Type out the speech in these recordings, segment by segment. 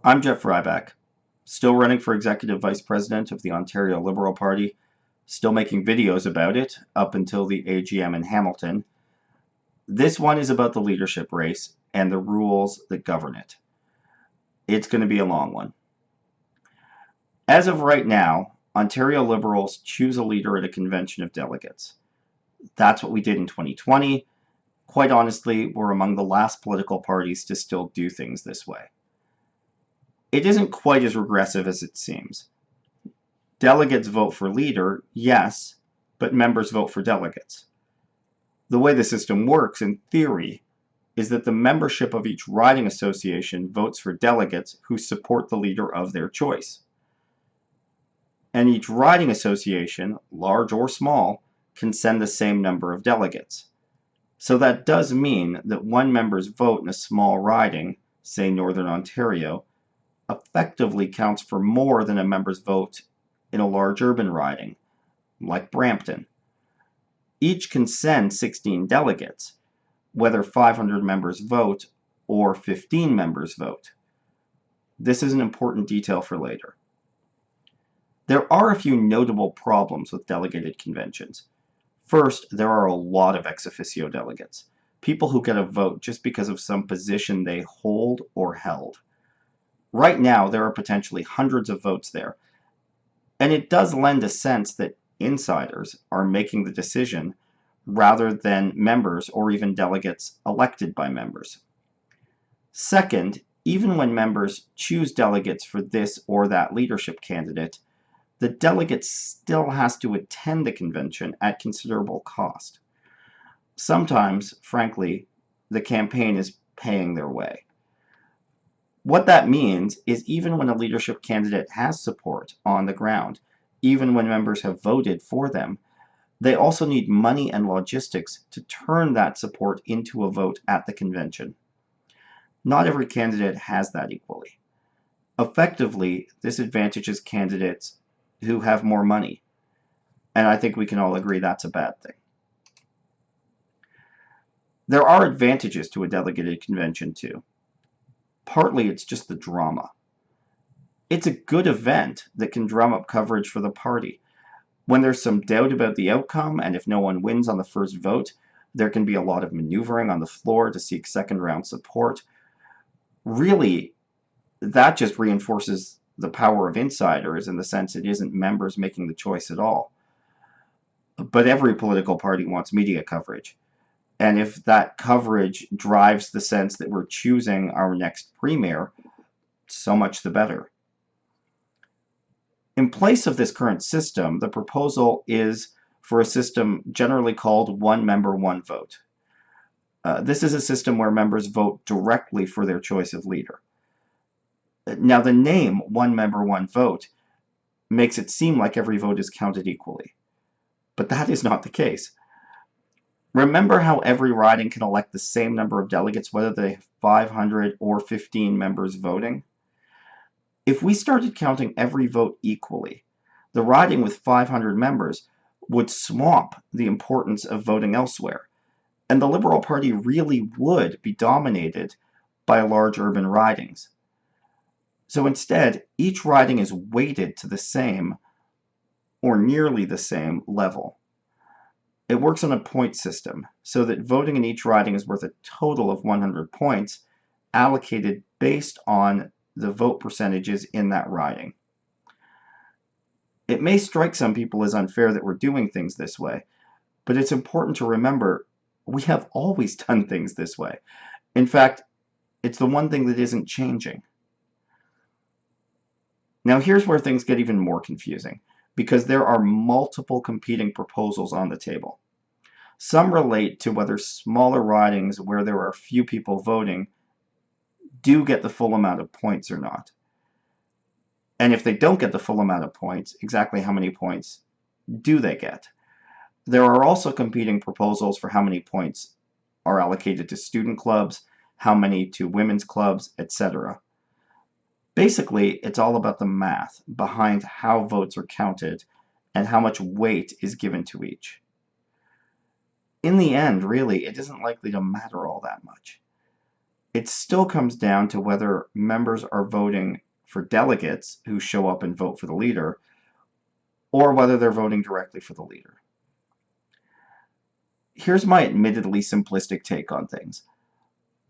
I'm Jeff Rybak, still running for Executive Vice President of the Ontario Liberal Party, still making videos about it up until the AGM in Hamilton. This one is about the leadership race and the rules that govern it. It's going to be a long one. As of right now, Ontario Liberals choose a leader at a convention of delegates. That's what we did in 2020. Quite honestly, we're among the last political parties to still do things this way. It isn't quite as regressive as it seems. Delegates vote for leader, yes, but members vote for delegates. The way the system works, in theory, is that the membership of each riding association votes for delegates who support the leader of their choice. And each riding association, large or small, can send the same number of delegates. So that does mean that one member's vote in a small riding, say Northern Ontario, effectively counts for more than a member's vote in a large urban riding, like Brampton. Each can send 16 delegates, whether 500 members vote or 15 members vote. This is an important detail for later. There are a few notable problems with delegated conventions. First, there are a lot of ex officio delegates, people who get a vote just because of some position they hold or held. Right now, there are potentially hundreds of votes there, and it does lend a sense that insiders are making the decision rather than members or even delegates elected by members. Second, even when members choose delegates for this or that leadership candidate, the delegate still has to attend the convention at considerable cost. Sometimes, frankly, the campaign is paying their way. What that means is even when a leadership candidate has support on the ground, even when members have voted for them, they also need money and logistics to turn that support into a vote at the convention. Not every candidate has that equally. Effectively, this advantages candidates who have more money, and I think we can all agree that's a bad thing. There are advantages to a delegated convention too. Partly it's just the drama. It's a good event that can drum up coverage for the party. When there's some doubt about the outcome, and if no one wins on the first vote, there can be a lot of maneuvering on the floor to seek second-round support. Really, that just reinforces the power of insiders in the sense it isn't members making the choice at all. But every political party wants media coverage. And if that coverage drives the sense that we're choosing our next premier, so much the better. In place of this current system, the proposal is for a system generally called one member, one vote. This is a system where members vote directly for their choice of leader. Now, the name one member, one vote makes it seem like every vote is counted equally. But that is not the case. Remember how every riding can elect the same number of delegates whether they have 500 or 15 members voting? If we started counting every vote equally, the riding with 500 members would swamp the importance of voting elsewhere, and the Liberal Party really would be dominated by large urban ridings. So instead, each riding is weighted to the same, or nearly the same, level. It works on a point system, so that voting in each riding is worth a total of 100 points, allocated based on the vote percentages in that riding. It may strike some people as unfair that we're doing things this way, but it's important to remember we have always done things this way. In fact, it's the one thing that isn't changing. Now here's where things get even more confusing, because there are multiple competing proposals on the table. Some relate to whether smaller ridings where there are few people voting do get the full amount of points or not. And if they don't get the full amount of points, exactly how many points do they get? There are also competing proposals for how many points are allocated to student clubs, how many to women's clubs, etc. Basically, it's all about the math behind how votes are counted and how much weight is given to each. In the end, really, it isn't likely to matter all that much. it still comes down to whether members are voting for delegates who show up and vote for the leader, or whether they're voting directly for the leader. Here's my admittedly simplistic take on things.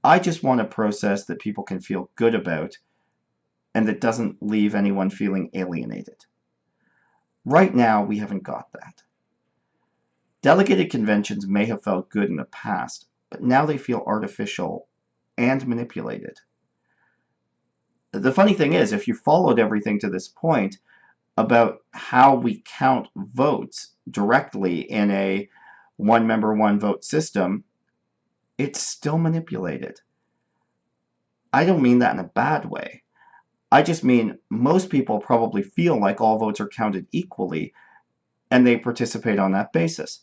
I just want a process that people can feel good about and that doesn't leave anyone feeling alienated. Right now, we haven't got that. Delegated conventions may have felt good in the past, but now they feel artificial and manipulated. The funny thing is, if you followed everything to this point about how we count votes directly in a one member, one vote system, it's still manipulated. I don't mean that in a bad way. I just mean most people probably feel like all votes are counted equally and they participate on that basis.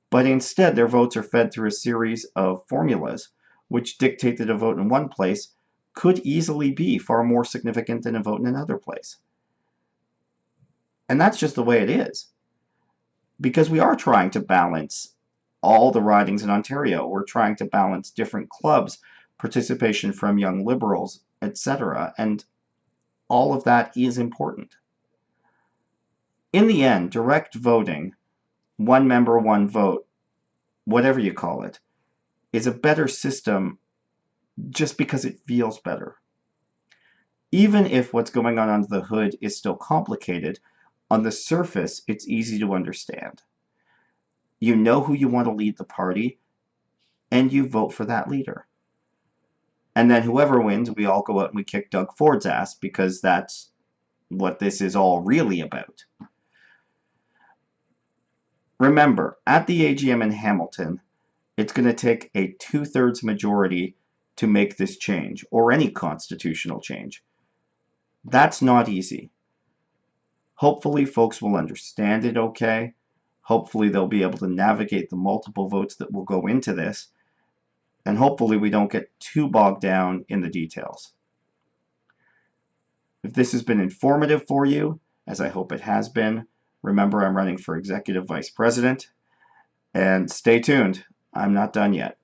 But instead, their votes are fed through a series of formulas which dictate that a vote in one place could easily be far more significant than a vote in another place. And that's just the way it is. Because we are trying to balance all the ridings in Ontario. We're trying to balance different clubs, participation from young liberals, etc. And all of that is important. In the end, direct voting, one member, one vote, whatever you call it, is a better system just because it feels better. Even if what's going on under the hood is still complicated, on the surface, it's easy to understand. You know who you want to lead the party, and you vote for that leader. And then whoever wins, we all go out and we kick Doug Ford's ass, because that's what this is all really about. Remember, at the AGM in Hamilton, it's going to take a 2/3 majority to make this change, or any constitutional change. That's not easy. Hopefully folks will understand it okay. Hopefully they'll be able to navigate the multiple votes that will go into this. And hopefully we don't get too bogged down in the details. If this has been informative for you, as I hope it has been, remember I'm running for Executive Vice President. And stay tuned. I'm not done yet.